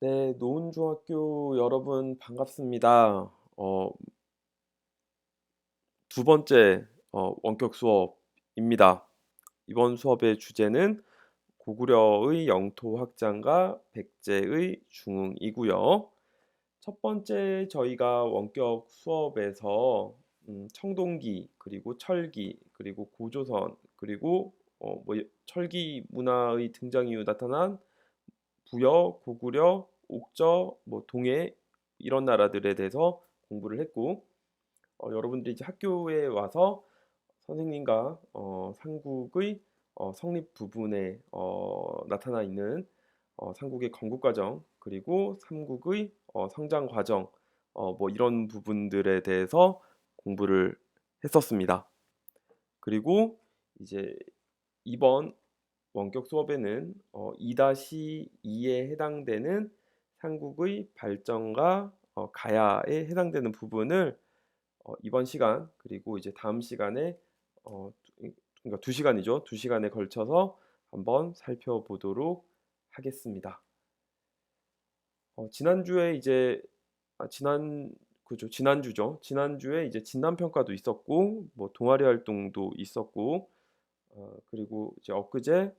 네, 노은중학교 여러분 반갑습니다. 두 번째 원격 수업입니다. 이번 수업의 주제는 고구려의 영토 확장과 백제의 중흥이고요. 첫 번째 저희가 원격 수업에서 청동기 그리고 철기 그리고 고조선 그리고 철기 문화의 등장 이후 나타난 부여, 고구려, 옥저, 동해 이런 나라들에 대해서 공부를 했고 여러분들이 이제 학교에 와서 선생님과 삼국의 성립 부분에 나타나 있는 삼국의 건국 과정 그리고 삼국의 성장 과정 이런 부분들에 대해서 공부를 했었습니다. 그리고 이제 이번 원격 수업에는 2-2에 해당되는 삼국의 발전과 가야에 해당되는 부분을 이번 시간 그리고 이제 다음 시간에 그러니까 2시간이죠. 2시간에 걸쳐서 한번 살펴보도록 하겠습니다. 지난주에 이제 그죠. 지난주죠. 지난주에 이제 진단 평가도 있었고 동아리 활동도 있었고 그리고 이제 엊그제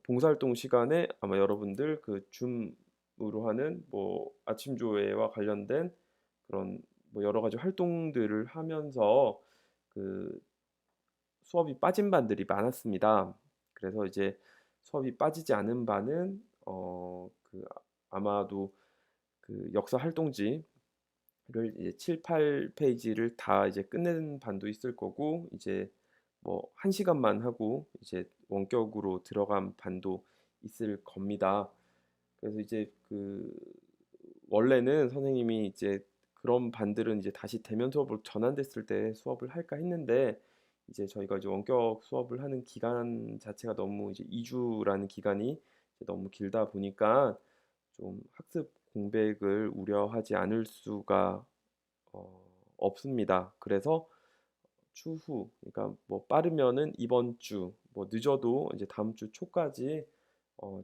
봉사활동 시간에 아마 여러분들 그 줌으로 하는 아침 조회와 관련된 그런 여러 가지 활동들을 하면서 그 수업이 빠진 반들이 많았습니다. 그래서 이제 수업이 빠지지 않은 반은 아마도 그 역사 활동지를 이제 7-8 페이지를 다 이제 끝낸 반도 있을 거고 이제 1시간만 하고 이제 원격으로 들어간 반도 있을 겁니다. 그래서 이제 원래는 선생님이 이제 그런 반들은 이제 다시 대면 수업으로 전환됐을 때 수업을 할까 했는데 이제 저희가 이제 원격 수업을 하는 기간 자체가 너무 이제 2주라는 기간이 이제 너무 길다 보니까 좀 학습 공백을 우려하지 않을 수가 없습니다. 그래서 추후 그러니까 빠르면은 이번 주 늦어도 이제 다음 주 초까지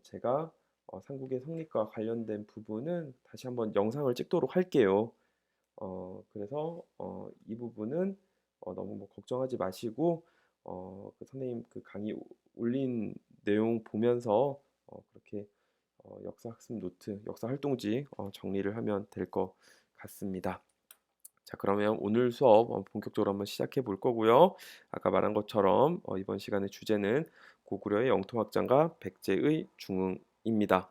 제가 삼국의 성립과 관련된 부분은 다시 한번 영상을 찍도록 할게요. 그래서 이 부분은 너무 걱정하지 마시고 그 선생님 그 강의 올린 내용 보면서 그렇게 역사 학습 노트, 역사 활동지 정리를 하면 될 것 같습니다. 자, 그러면 오늘 수업 본격적으로 한번 시작해 볼 거고요. 아까 말한 것처럼 이번 시간의 주제는 고구려의 영토 확장과 백제의 중흥입니다.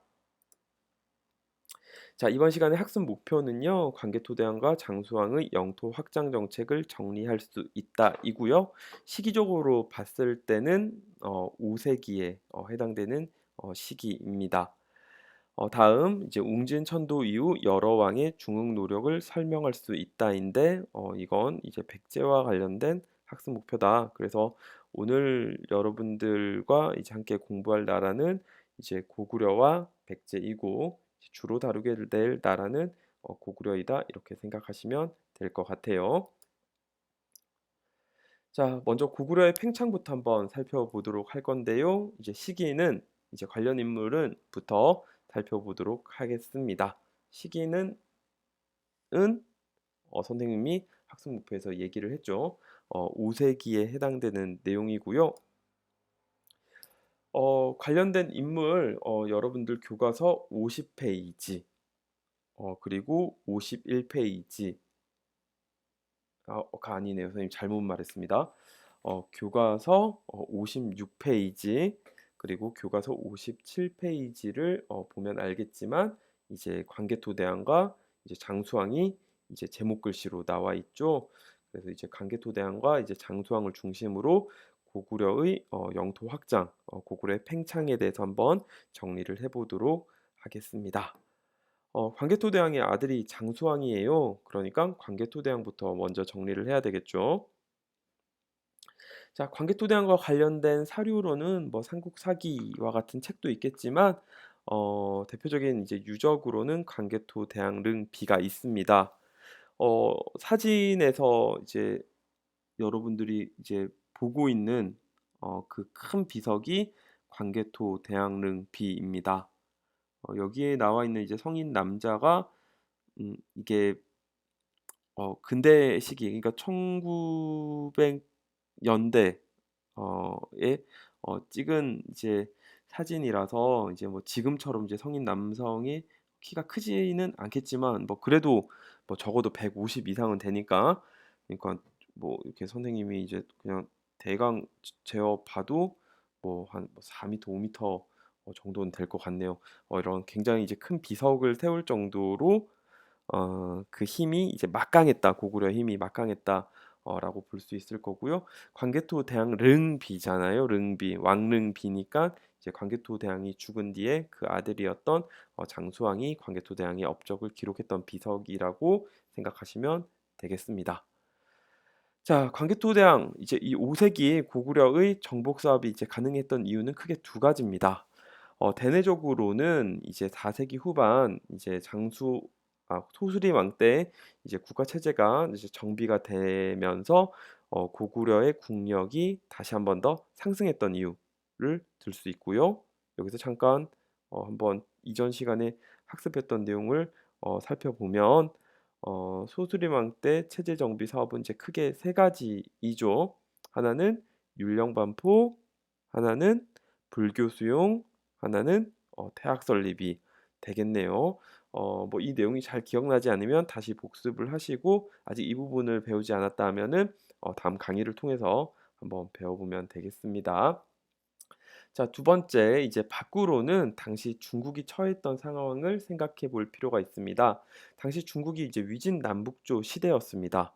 자, 이번 시간의 학습 목표는요. 광개토대왕과 장수왕의 영토 확장 정책을 정리할 수 있다 이고요. 시기적으로 봤을 때는 5세기에 해당되는 시기입니다. 다음 이제 웅진 천도 이후 여러 왕의 중흥 노력을 설명할 수 있다인데 이건 이제 백제와 관련된 학습 목표다. 그래서 오늘 여러분들과 이제 함께 공부할 나라는 이제 고구려와 백제이고 주로 다루게 될 나라는 고구려이다. 이렇게 생각하시면 될 것 같아요. 자, 먼저 고구려의 팽창부터 한번 살펴보도록 할 건데요. 이제 시기는 이제 관련 인물은부터 살펴보도록 하겠습니다. 시기는 선생님이 학습 목표에서 얘기를 했죠. 5세기에 해당되는 내용이고요. 관련된 인물 여러분들 교과서 50페이지 그리고 51페이지 가 아니네요. 선생님 잘못 말했습니다. 교과서 56페이지 그리고 교과서 57페이지를 보면 알겠지만 이제 광개토대왕과 이제 장수왕이 이제 제목 글씨로 나와 있죠. 그래서 이제 광개토대왕과 이제 장수왕을 중심으로 고구려의 영토 확장, 고구려의 팽창에 대해서 한번 정리를 해보도록 하겠습니다. 광개토대왕의 아들이 장수왕이에요. 그러니까 광개토대왕부터 먼저 정리를 해야 되겠죠. 자, 광개토대왕과 관련된 사료로는 삼국사기와 같은 책도 있겠지만 대표적인 이제 유적으로는 광개토대왕릉비가 있습니다. 사진에서 이제 여러분들이 이제 보고 있는 그 큰 비석이 광개토대왕릉비입니다. 여기에 나와 있는 이제 성인 남자가 이게 근대 시기 그러니까 1900 년대 에 찍은 이제 사진이라서 이제 뭐 지금처럼 이제 성인 남성이 키가 크지는 않겠지만 뭐 그래도 뭐 적어도 150 이상은 되니까 그러니까 뭐 이렇게 선생님이 이제 그냥 대강 재어 봐도 뭐 한 4 미터 5 미터 정도는 될 것 같네요. 이런 굉장히 이제 큰 비석을 세울 정도로 그 힘이 이제 막강했다. 고구려의 힘이 막강했다. 라고 볼 수 있을 거고요. 광개토 대왕 릉비잖아요. 릉비, 왕릉비니까 이제 광개토 대왕이 죽은 뒤에 그 아들이었던 장수왕이 광개토 대왕의 업적을 기록했던 비석이라고 생각하시면 되겠습니다. 자, 광개토 대왕 이제 이 5세기 고구려의 정복 사업이 이제 가능했던 이유는 크게 두 가지입니다. 대내적으로는 이제 4세기 후반 이제 소수리 왕 때 이제 국가 체제가 이제 정비가 되면서 고구려의 국력이 다시 한번 더 상승했던 이유를 들 수 있고요. 여기서 잠깐 한번 이전 시간에 학습했던 내용을 살펴보면 소수리 왕 때 체제 정비 사업은 이제 크게 세 가지이죠. 하나는 율령 반포, 하나는 불교 수용, 하나는 태학 설립이 되겠네요. 뭐 이 내용이 잘 기억나지 않으면 다시 복습을 하시고 아직 이 부분을 배우지 않았다 하면은 다음 강의를 통해서 한번 배워보면 되겠습니다. 자, 두 번째 이제 밖으로는 당시 중국이 처했던 상황을 생각해 볼 필요가 있습니다. 당시 중국이 이제 위진 남북조 시대였습니다.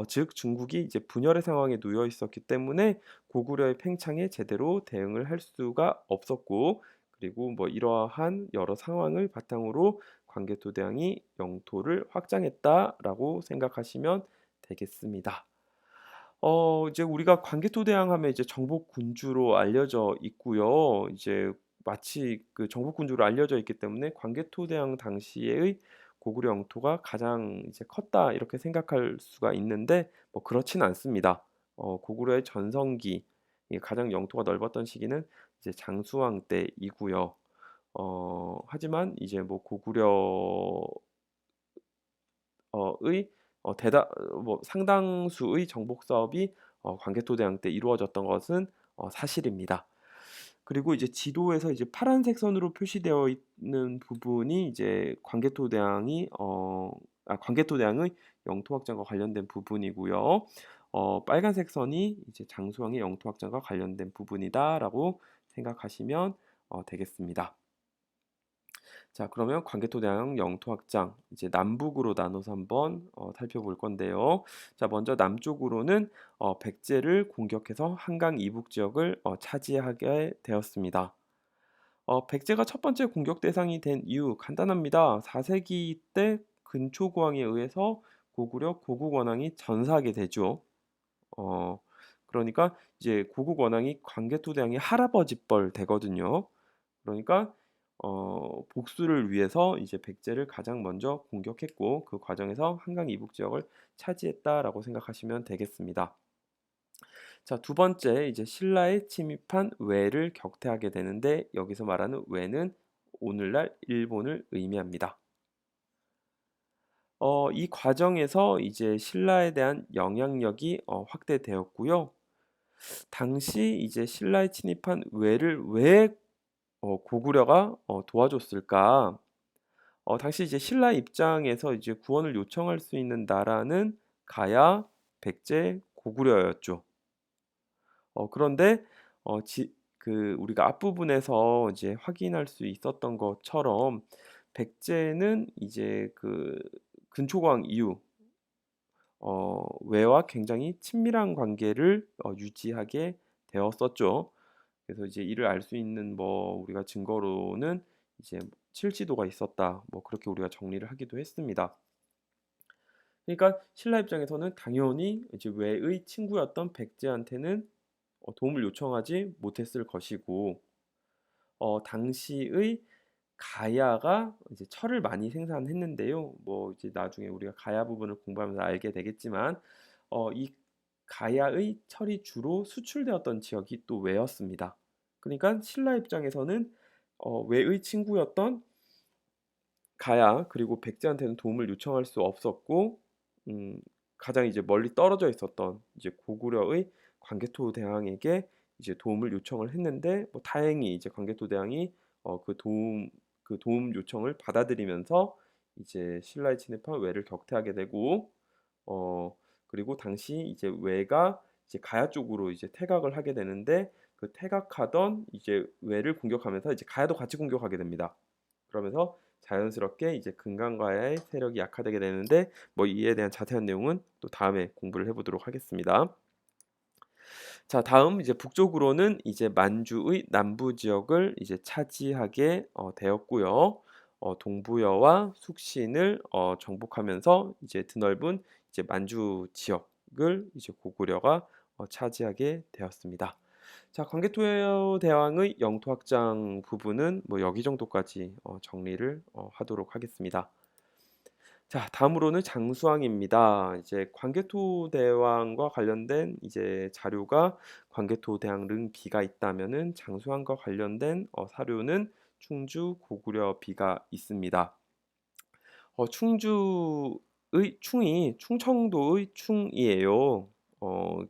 즉 중국이 이제 분열의 상황에 놓여 있었기 때문에 고구려의 팽창에 제대로 대응을 할 수가 없었고 그리고 뭐 이러한 여러 상황을 바탕으로 광개토대왕이 영토를 확장했다라고 생각하시면 되겠습니다. 이제 우리가 광개토대왕 하면 이제 정복군주로 알려져 있고요. 이제 마치 그 정복군주로 알려져 있기 때문에 '광개토대왕 당시의 고구려 영토가 가장 이제 컸다.' 이렇게 생각할 수가 있는데 뭐 그렇진 않습니다. 고구려의 전성기 이 가장 영토가 넓었던 시기는 이제 장수왕 때이고요. 하지만 이제 뭐 고구려 의 대다 뭐 상당수의 정복 사업이 광개토대왕 때 이루어졌던 것은 사실입니다. 그리고 이제 지도에서 이제 파란색 선으로 표시되어 있는 부분이 이제 광개토대왕의 영토 확장과 관련된 부분이고요. 빨간색 선이 이제 장수왕의 영토 확장과 관련된 부분이다라고 생각하시면 되겠습니다. 자, 그러면 광개토대왕 영토 확장 이제 남북으로 나눠서 한번 살펴볼 건데요. 자, 먼저 남쪽으로는 백제를 공격해서 한강 이북 지역을 차지하게 되었습니다. 백제가 첫 번째 공격 대상이 된 이유 간단합니다. 4세기 때 근초고왕에 의해서 고구려 고국 원왕이 전사하게 되죠. 어, 그러니까 이제 고국 원왕이 광개토대왕의 할아버지뻘 되거든요. 그러니까 복수를 위해서 이제 백제를 가장 먼저 공격했고 그 과정에서 한강 이북 지역을 차지했다라고 생각하시면 되겠습니다. 자, 두 번째 이제 신라에 침입한 왜를 격퇴하게 되는데 여기서 말하는 왜는 오늘날 일본을 의미합니다. 이 과정에서 이제 신라에 대한 영향력이 확대되었고요. 당시 이제 신라에 침입한 왜를 왜 고구려가 도와줬을까? 당시 이제 신라 입장에서 이제 구원을 요청할 수 있는 나라는 가야, 백제, 고구려였죠. 그런데 우리가 앞부분에서 이제 확인할 수 있었던 것처럼 백제는 이제 그 근초고왕 이후 외와 굉장히 친밀한 관계를 유지하게 되었었죠. 그래서 이제 이를 알 수 있는 뭐 우리가 증거로는 이제 칠지도가 있었다. 뭐 그렇게 우리가 정리를 하기도 했습니다. 그러니까 신라 입장에서는 당연히 이제 외의 친구였던 백제한테는 도움을 요청하지 못했을 것이고 당시의 가야가 이제 철을 많이 생산했는데요. 뭐 이제 나중에 우리가 가야 부분을 공부하면서 알게 되겠지만 이 가야의 철이 주로 수출되었던 지역이 또 외였습니다. 그러니까 신라 입장에서는 외의 친구였던 가야 그리고 백제한테는 도움을 요청할 수 없었고 음 가장 이제 멀리 떨어져 있었던 이제 고구려의 광개토 대왕에게 이제 도움을 요청을 했는데 뭐 다행히 이제 광개토 대왕이 그 도움 요청을 받아들이면서 이제 신라에 침입한 왜를 격퇴하게 되고 어 그리고 당시 이제 왜가 이제 가야 쪽으로 이제 퇴각을 하게 되는데 그 퇴각하던 이제 왜를 공격하면서 이제 가야도 같이 공격하게 됩니다. 그러면서 자연스럽게 이제 금강가야의 세력이 약화되게 되는데 뭐 이에 대한 자세한 내용은 또 다음에 공부를 해 보도록 하겠습니다. 자, 다음 이제 북쪽으로는 이제 만주의 남부 지역을 이제 차지하게 되었고요. 동부여와 숙신을 정복하면서 이제 드넓은 이제 만주 지역을 이제 고구려가 차지하게 되었습니다. 자, 광개토 대왕의 영토 확장 부분은 뭐 여기 정도까지 정리를 하도록 하겠습니다. 자, 다음으로는 장수왕입니다. 이제 광개토 대왕과 관련된 이제 자료가 광개토 대왕 릉비가 있다면은 장수왕과 관련된 사료는 충주 고구려 비가 있습니다. 충주의 충이 충청도의 충이에요.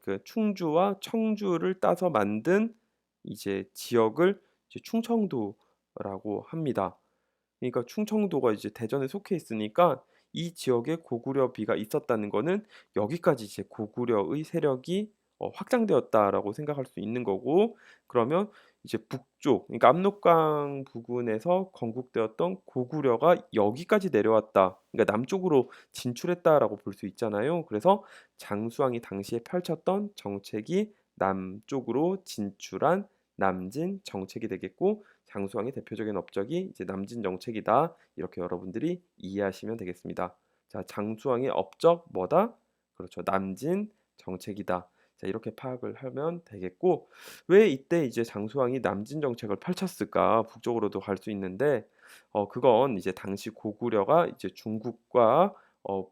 그 충주와 청주를 따서 만든 이제 지역을 이제 충청도라고 합니다. 그러니까 충청도가 이제 대전에 속해 있으니까 이 지역에 고구려비가 있었다는 거는 여기까지 이제 고구려의 세력이 확장되었다라고 생각할 수 있는 거고 그러면 이제 북쪽 그러니까 압록강 부근에서 건국되었던 고구려가 여기까지 내려왔다. 그러니까 남쪽으로 진출했다라고 볼 수 있잖아요. 그래서 장수왕이 당시에 펼쳤던 정책이 남쪽으로 진출한 남진 정책이 되겠고 장수왕의 대표적인 업적이 이제 남진 정책이다. 이렇게 여러분들이 이해하시면 되겠습니다. 자, 장수왕의 업적 뭐다? 그렇죠. 남진 정책이다. 자, 이렇게 파악을 하면 되겠고 왜 이때 이제 장수왕이 남진 정책을 펼쳤을까? 북쪽으로도 갈 수 있는데 그건 이제 당시 고구려가 이제 중국과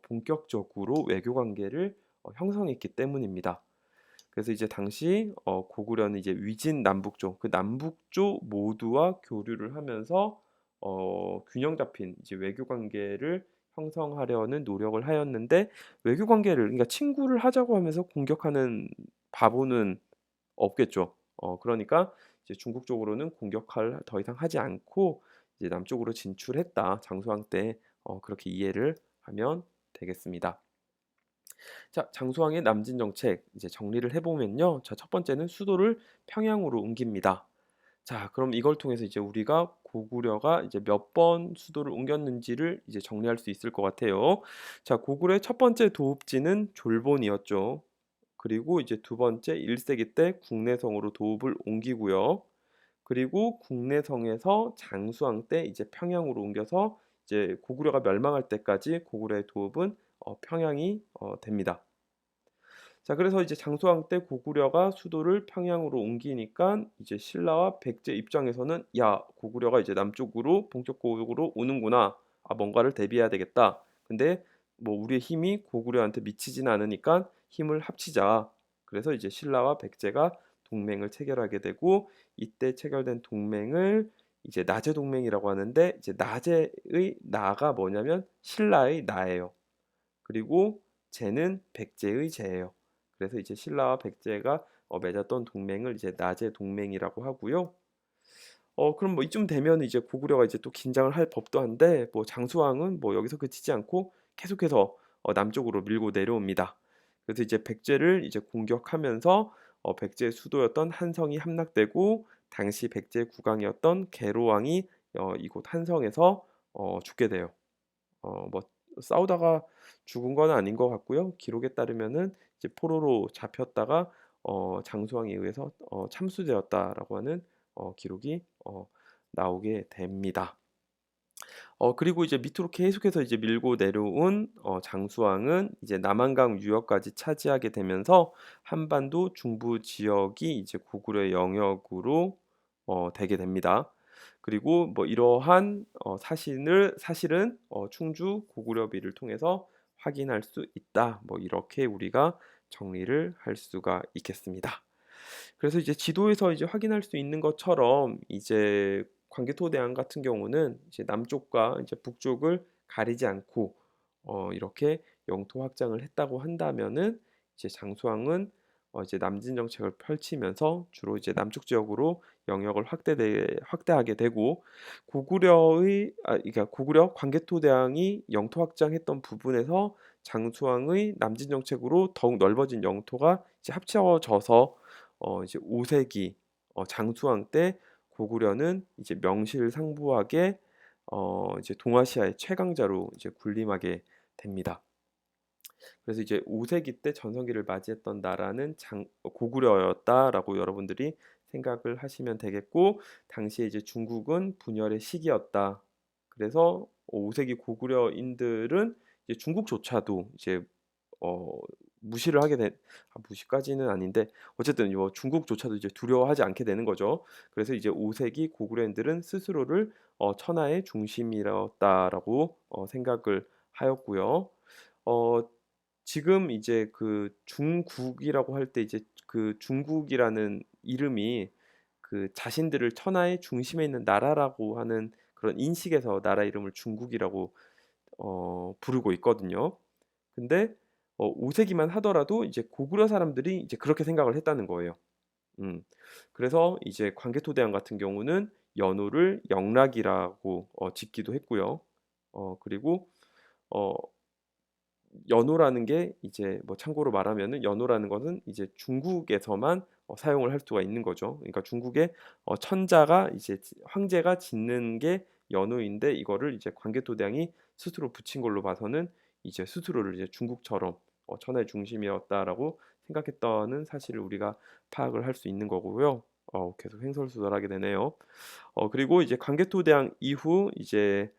본격적으로 외교 관계를 형성했기 때문입니다. 그래서 이제 당시 고구려는 이제 위진 남북조 그 남북조 모두와 교류를 하면서 균형 잡힌 이제 외교 관계를 형성하려는 노력을 하였는데 외교 관계를 그러니까 친구를 하자고 하면서 공격하는 바보는 없겠죠. 그러니까 이제 중국 쪽으로는 공격할 더 이상 하지 않고 이제 남쪽으로 진출했다. 장수왕 때 그렇게 이해를 하면 되겠습니다. 자, 장수왕의 남진 정책 이제 정리를 해보면요. 자, 첫 번째는 수도를 평양으로 옮깁니다. 자, 그럼 이걸 통해서 이제 우리가 고구려가 이제 몇 번 수도를 옮겼는지를 이제 정리할 수 있을 것 같아요. 자, 고구려의 첫 번째 도읍지는 졸본이었죠. 그리고 이제 두 번째 1세기 때 국내성으로 도읍을 옮기고요. 그리고 국내성에서 장수왕 때 이제 평양으로 옮겨서 이제 고구려가 멸망할 때까지 고구려의 도읍은 평양이 됩니다. 자, 그래서 이제 장수왕 때 고구려가 수도를 평양으로 옮기니까 이제 신라와 백제 입장에서는 야, 고구려가 이제 남쪽으로 본격적으로 오는구나. 아, 뭔가를 대비해야 되겠다. 근데 뭐 우리의 힘이 고구려한테 미치진 않으니까 힘을 합치자. 그래서 이제 신라와 백제가 동맹을 체결하게 되고 이때 체결된 동맹을 이제 나제 동맹이라고 하는데 이제 나제의 나가 뭐냐면 신라의 나예요. 그리고 제는 백제의 제예요. 그래서 이제 신라와 백제가 맺었던 동맹을 이제 나제 동맹이라고 하고요. 그럼 뭐 이쯤 되면 이제 고구려가 이제 또 긴장을 할 법도 한데 뭐 장수왕은 뭐 여기서 그치지 않고 계속해서 남쪽으로 밀고 내려옵니다. 그래서 이제 백제를 이제 공격하면서 백제의 수도였던 한성이 함락되고 당시 백제 국왕이었던 계로왕이 이곳 한성에서 죽게 돼요. 뭐 싸우다가 죽은 건 아닌 것 같고요. 기록에 따르면은 이제 포로로 잡혔다가 장수왕에 의해서 참수되었다라고 하는 기록이 나오게 됩니다. 그리고 이제 밑으로 계속해서 이제 밀고 내려온 장수왕은 이제 남한강 유역까지 차지하게 되면서 한반도 중부 지역이 이제 고구려의 영역으로 되게 됩니다. 그리고 뭐 이러한 사실은 충주 고구려비를 통해서 확인할 수 있다. 뭐 이렇게 우리가 정리를 할 수가 있겠습니다. 그래서 이제 지도에서 이제 확인할 수 있는 것처럼 이제 광개토대왕 같은 경우는 이제 남쪽과 이제 북쪽을 가리지 않고 이렇게 영토 확장을 했다고 한다면은 이제 장수왕은 이제 남진 정책을 펼치면서 주로 이제 남쪽 지역으로 영역을 확대하게 되고 그러니까 고구려 광개토대왕이 영토 확장했던 부분에서 장수왕의 남진 정책으로 더욱 넓어진 영토가 이제 합쳐져서 이제 5세기 장수왕 때 고구려는 이제 명실상부하게 이제 동아시아의 최강자로 이제 군림하게 됩니다. 그래서 이제 5세기 때 전성기를 맞이했던 나라는 고구려였다라고 여러분들이 생각을 하시면 되겠고, 당시에 이제 중국은 분열의 시기였다. 그래서 5세기 고구려인들은 이제 중국조차도 이제 어 무시를 하게 된 무시까지는 아닌데 어쨌든 중국조차도 이제 두려워하지 않게 되는 거죠. 그래서 이제 5세기 고구려인들은 스스로를 천하의 중심이었다라고 생각을 하였고요. 어 지금 이제 그 중국이라고 할 때 이제 그 중국이라는 이름이 그 자신들을 천하의 중심에 있는 나라라고 하는 그런 인식에서 나라 이름을 중국이라고 부르고 있거든요. 근데 5세기만 하더라도 이제 고구려 사람들이 이제 그렇게 생각을 했다는 거예요. 음. 그래서 이제 광개토대왕 같은 경우는 연호를 영락이라고 짓기도 했고요. 그리고 어 연호라는 게 이제 뭐 참고로 말하면은 연호라는 것은 이제 중국에서만 사용을 할 수가 있는 거죠. 그러니까 중국의 천자가 이제 황제가 짓는 게 연호인데 이거를 이제 광개토대왕이 스스로 붙인 걸로 봐서는 이제 스스로를 이제 중국처럼 천하의 중심이었다라고 생각했다는 사실을 우리가 파악을 할 수 있는 거고요. 계속 횡설수설하게 되네요. 그리고 이제 광개토대왕 이후 이제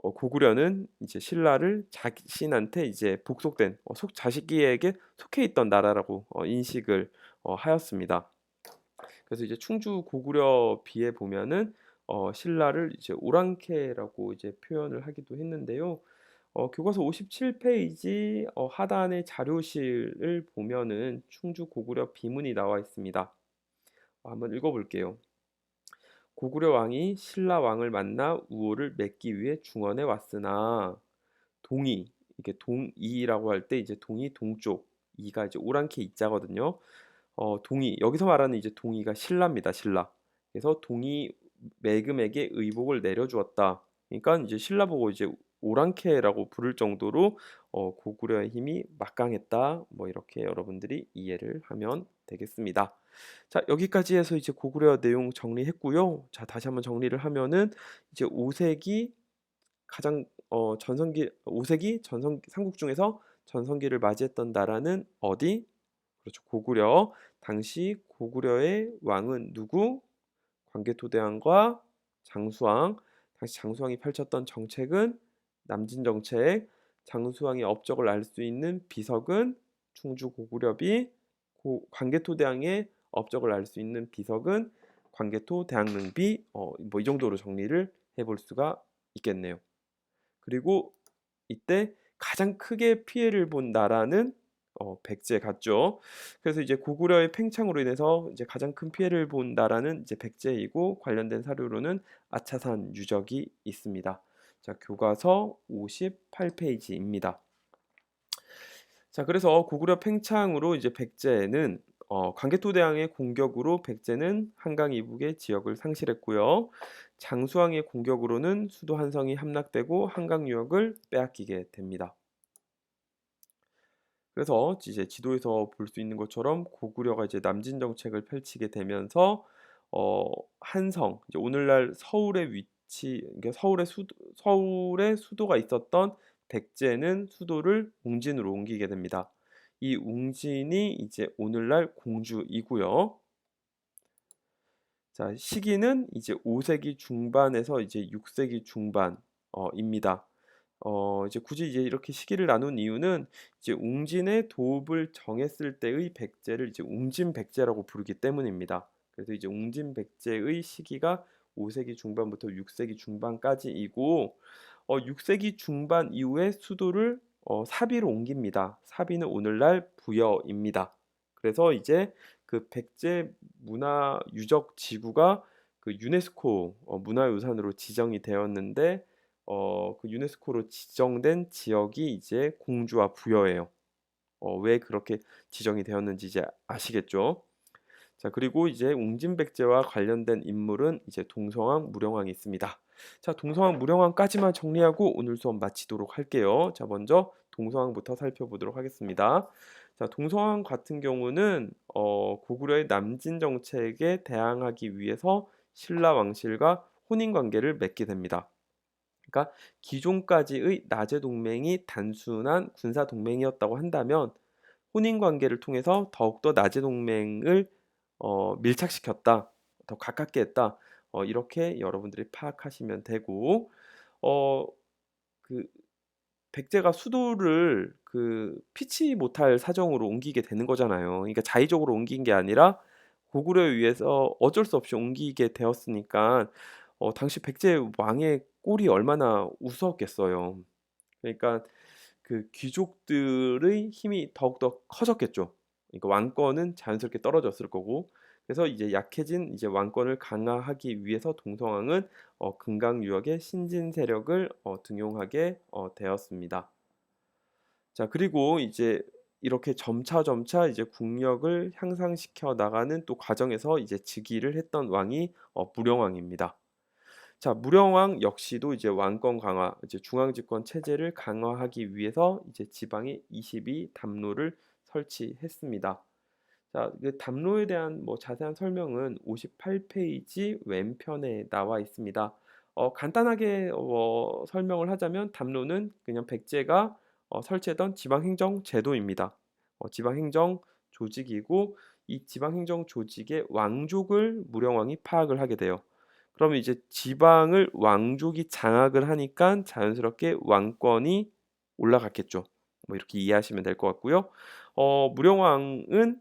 고구려는 이제 신라를 자신한테 이제 복속된 자식에게 속해 있던 나라라고 인식을 하였습니다. 그래서 이제 충주 고구려 비에 보면은 신라를 이제 오랑캐라고 이제 표현을 하기도 했는데요. 교과서 57페이지 하단의 자료실을 보면은 충주 고구려 비문이 나와 있습니다. 한번 읽어볼게요. 고구려 왕이 신라 왕을 만나 우호를 맺기 위해 중원에 왔으나 동이 이게 동이라고 할 때 이제 동이 동쪽 이가 이제 오랑캐 이자거든요. 동이 여기서 말하는 이제 동이가 신라입니다. 신라. 그래서 동이 매금에게 의복을 내려주었다. 그러니까 이제 신라 보고 이제 오랑캐라고 부를 정도로 고구려의 힘이 막강했다. 뭐 이렇게 여러분들이 이해를 하면 되겠습니다. 자, 여기까지 해서 이제 고구려 내용 정리했고요. 자, 다시 한번 정리를 하면은 이제 5세기 가장 전성기 5세기 삼국 중에서 전성기를 맞이했던 나라는 어디? 그렇죠. 고구려. 당시 고구려의 왕은 누구? 광개토대왕과 장수왕. 당시 장수왕이 펼쳤던 정책은 남진 정책. 장수왕의 업적을 알 수 있는 비석은 충주 고구려비. 광개토대왕의 업적을 알 수 있는 비석은 광개토 대왕릉비. 뭐 이 정도로 정리를 해볼 수가 있겠네요. 그리고 이때 가장 크게 피해를 본 나라는 백제 같죠. 그래서 이제 고구려의 팽창으로 인해서 이제 가장 큰 피해를 본 나라는 이제 백제이고 관련된 사료로는 아차산 유적이 있습니다. 자, 교과서 58페이지입니다. 자, 그래서 고구려 팽창으로 이제 백제는 광개토대왕의 공격으로 백제는 한강 이북의 지역을 상실했고요. 장수왕의 공격으로는 수도 한성이 함락되고 한강 유역을 빼앗기게 됩니다. 그래서 이제 지도에서 볼 수 있는 것처럼 고구려가 이제 남진 정책을 펼치게 되면서 한성, 이제 오늘날 서울의 위치, 그러니까 서울의 수도가 있었던 백제는 수도를 웅진으로 옮기게 됩니다. 이 웅진이 이제 오늘날 공주이고요. 자, 시기는 이제 5세기 중반에서 이제 6세기 중반입니다. 이제 굳이 이제 이렇게 시기를 나눈 이유는 이제 웅진의 도읍을 정했을 때의 백제를 이제 웅진백제라고 부르기 때문입니다. 그래서 이제 웅진백제의 시기가 5세기 중반부터 6세기 중반까지이고 6세기 중반 이후에 수도를 사비로 옮깁니다. 사비는 오늘날 부여입니다. 그래서 이제 그 백제 문화 유적 지구가 그 유네스코 문화유산으로 지정이 되었는데 그 유네스코로 지정된 지역이 이제 공주와 부여예요. 왜 그렇게 지정이 되었는지 이제 아시겠죠? 자, 그리고 이제 웅진백제와 관련된 인물은 이제 동성왕, 무령왕이 있습니다. 자, 동성왕, 무령왕까지만 정리하고 오늘 수업 마치도록 할게요. 자, 먼저 동성왕부터 살펴보도록 하겠습니다. 자, 동성왕 같은 경우는 고구려의 남진 정책에 대항하기 위해서 신라 왕실과 혼인 관계를 맺게 됩니다. 그러니까 기존까지의 나제 동맹이 단순한 군사 동맹이었다고 한다면 혼인 관계를 통해서 더욱더 나제 동맹을 밀착시켰다, 더 가깝게 했다. 이렇게 여러분들이 파악하시면 되고, 어, 그 백제가 수도를 피치 못할 사정으로 옮기게 되는 거잖아요. 그러니까 자의적으로 옮긴 게 아니라 고구려에 의해서 어쩔 수 없이 옮기게 되었으니까 당시 백제 왕의 꼴이 얼마나 우스웠겠어요. 그러니까 그 귀족들의 힘이 더욱더 커졌겠죠. 그러니까 왕권은 자연스럽게 떨어졌을 거고, 그래서 이제 약해진 이제 왕권을 강화하기 위해서 동성왕은 금강 유역의 신진 세력을 등용하게 되었습니다. 자, 그리고 이제 이렇게 점차 이제 국력을 향상시켜 나가는 또 과정에서 이제 즉위를 했던 왕이 무령왕입니다. 자, 무령왕 역시도 이제 왕권 강화, 이제 중앙 집권 체제를 강화하기 위해서 이제 지방에 22 담로를 설치했습니다. 자, 그 담로에 대한 뭐 자세한 설명은 58페이지 왼편에 나와 있습니다. 간단하게 설명을 하자면 담로는 그냥 백제가 설치했던 지방행정 제도입니다. 지방행정 조직이고 이 지방행정 조직의 왕족을 무령왕이 파악을 하게 돼요. 그러면 이제 지방을 왕족이 장악을 하니까 자연스럽게 왕권이 올라갔겠죠. 뭐 이렇게 이해하시면 될 것 같고요. 무령왕은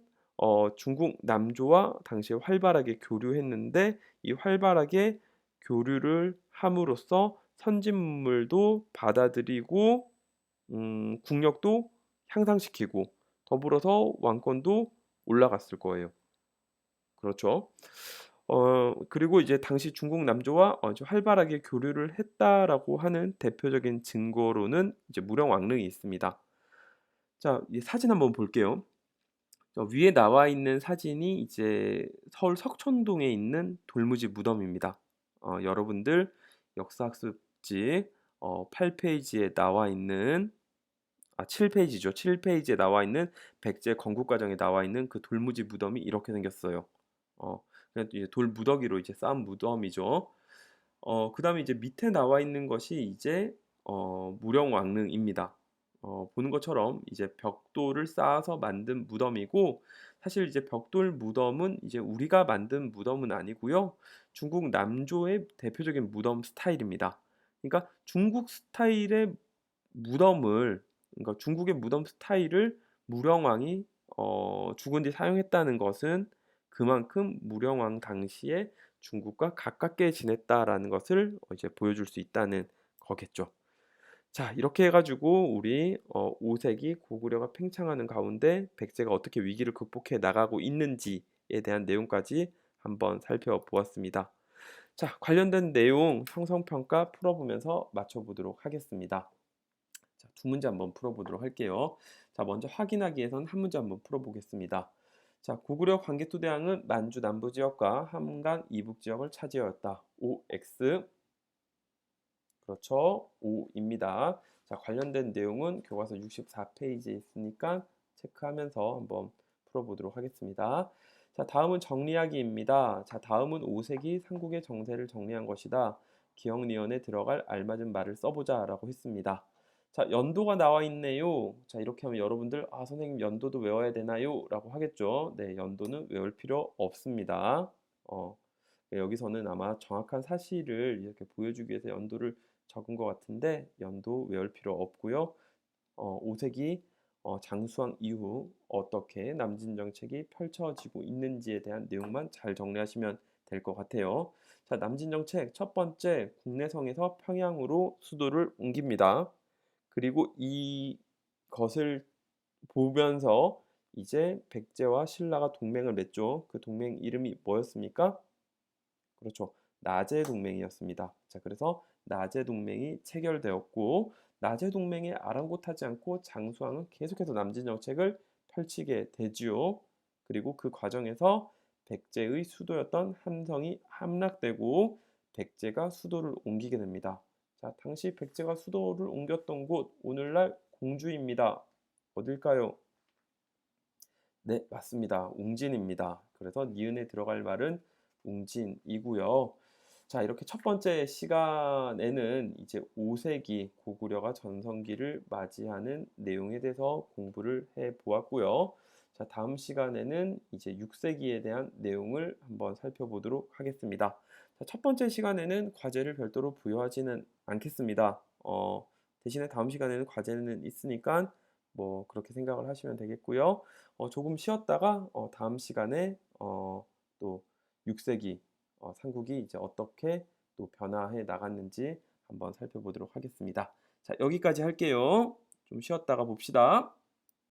중국 남조와 당시에 활발하게 교류했는데 이 활발하게 교류를 함으로써 선진물도 받아들이고 국력도 향상시키고 더불어서 왕권도 올라갔을 거예요. 그렇죠. 그리고 이제 당시 중국 남조와 아주 활발하게 교류를 했다라고 하는 대표적인 증거로는 이제 무령왕릉이 있습니다. 자, 이 사진 한번 볼게요. 위에 나와 있는 사진이 이제 서울 석촌동에 있는 돌무지 무덤입니다. 여러분들 역사학습지 8페이지에 나와 있는 7페이지죠. 7페이지에 나와 있는 백제 건국과정에 나와 있는 그 돌무지 무덤이 이렇게 생겼어요. 그냥 이제 돌 무더기로 이제 쌓은 무덤이죠. 그다음에 이제 밑에 나와 있는 것이 이제 무령왕릉입니다. 보는 것처럼 이제 벽돌을 쌓아서 만든 무덤이고 사실 이제 벽돌 무덤은 이제 우리가 만든 무덤은 아니고요. 중국 남조의 대표적인 무덤 스타일입니다. 그러니까 중국 스타일의 무덤을 그러니까 중국의 무덤 스타일을 무령왕이 죽은 뒤 사용했다는 것은 그만큼 무령왕 당시에 중국과 가깝게 지냈다라는 것을 이제 보여줄 수 있다는 거겠죠. 자, 이렇게 해가지고 우리 5세기 고구려가 팽창하는 가운데 백제가 어떻게 위기를 극복해 나가고 있는지에 대한 내용까지 한번 살펴보았습니다. 자, 관련된 내용 형성평가 풀어보면서 맞춰보도록 하겠습니다. 자, 두 문제 한번 풀어보도록 할게요. 자, 먼저 확인하기 위해선 한 문제 한번 풀어보겠습니다. 자, 고구려 광개토대왕은 만주 남부 지역과 함강 이북 지역을 차지하였다. OX. 그렇죠. O입니다. 자, 관련된 내용은 교과서 64페이지에 있으니까 체크하면서 한번 풀어보도록 하겠습니다. 자, 다음은 정리하기입니다. 자, 다음은 5세기 삼국의 정세를 정리한 것이다. 기억리언에 들어갈 알맞은 말을 써보자 라고 했습니다. 자, 연도가 나와 있네요. 자, 이렇게 하면 여러분들 선생님 연도도 외워야 되나요? 라고 하겠죠. 네, 연도는 외울 필요 없습니다. 여기서는 아마 정확한 사실을 이렇게 보여주기 위해서 연도를 적은 것 같은데 연도 외울 필요 없고요. 5세기 장수왕 이후 어떻게 남진 정책이 펼쳐지고 있는지에 대한 내용만 잘 정리하시면 될 것 같아요. 자, 남진 정책 첫 번째 국내성에서 평양으로 수도를 옮깁니다. 그리고 이것을 보면서 이제 백제와 신라가 동맹을 맺죠. 그 동맹 이름이 뭐였습니까? 그렇죠. 나제 동맹이었습니다. 자, 그래서 나제 동맹이 체결되었고 나제 동맹에 아랑곳하지 않고 장수왕은 계속해서 남진 정책을 펼치게 되지요. 그리고 그 과정에서 백제의 수도였던 함성이 함락되고 백제가 수도를 옮기게 됩니다. 자, 당시 백제가 수도를 옮겼던 곳 오늘날 공주입니다. 어딜까요? 네, 맞습니다. 웅진입니다. 그래서 니은에 들어갈 말은 웅진이고요. 자, 이렇게 첫 번째 시간에는 이제 5세기 고구려가 전성기를 맞이하는 내용에 대해서 공부를 해 보았고요. 자, 다음 시간에는 이제 6세기에 대한 내용을 한번 살펴보도록 하겠습니다. 자, 첫 번째 시간에는 과제를 별도로 부여하지는 않겠습니다. 대신에 다음 시간에는 과제는 있으니까 뭐 그렇게 생각을 하시면 되겠고요. 조금 쉬었다가 다음 시간에 또 6세기 삼국이 이제 어떻게 또 변화해 나갔는지 한번 살펴보도록 하겠습니다. 자, 여기까지 할게요. 좀 쉬었다가 봅시다.